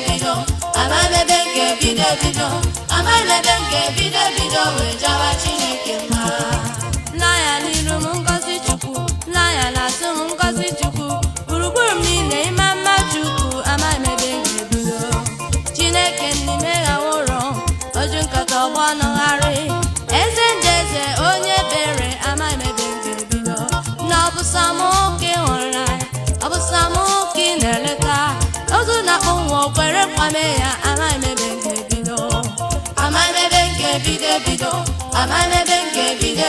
ebido, amaghim ebe nke ebido, amaghim ebe nke ebido wee jawa Chineke mma. N'anya n'iru m ngọzi Chukwu, n'anya n'azụ m ngọzi Chukwu, gburugburu m niile ịma mma Chukwu, amaghim ebe nke ebido. Chineke n'ime ha ụrọ, oju nkata ọgbọ nọgharị, eze ndị eze onye bere, amaghim ebe nke ebido. Na ọ bụ sọ mụ ka ị hụrụ n'anya, ọ bụ sọ mụ ka ị na-eleta, ozu na-akpọ nwa okwere nkwame ya, amaghim ebe nke ebido. Amaghim ebe nke ebido, amaghim ebe nke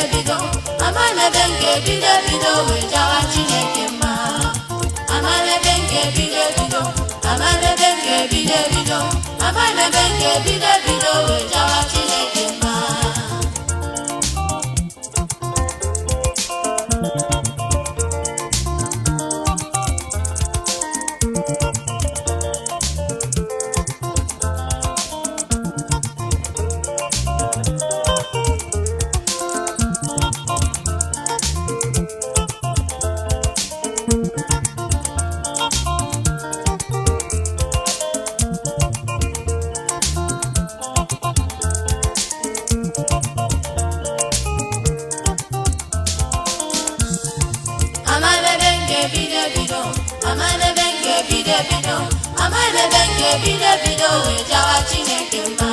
ebido, amaghim ebe nke ebido wee jawa Chineke mma. Amaghim ebe nke ebido, amaghim ebe nke ebido, amaghim ebe nke ebido wee jawa Chineke mma. Amaghim ebe nke ebido, amaghim ebe nke ebido wee jawa Chineke mma.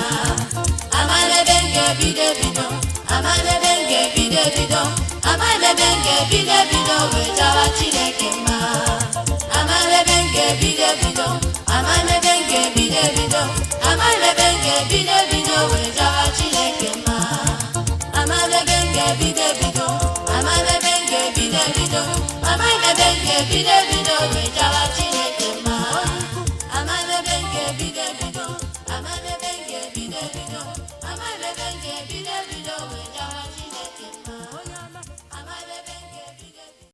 Amaghim ebe nke ebido, amaghim ebe nke ebido, amaghim ebe nke ebido wee jawa Chineke mma. Amaghim ebe nke ebido, amaghim ebe nke ebido, amaghim ebe nke ebido wee jawa Chineke mma. Amaghim ebe nke ebido, amaghim ebe nke ebido, amaghim ebe nke ebido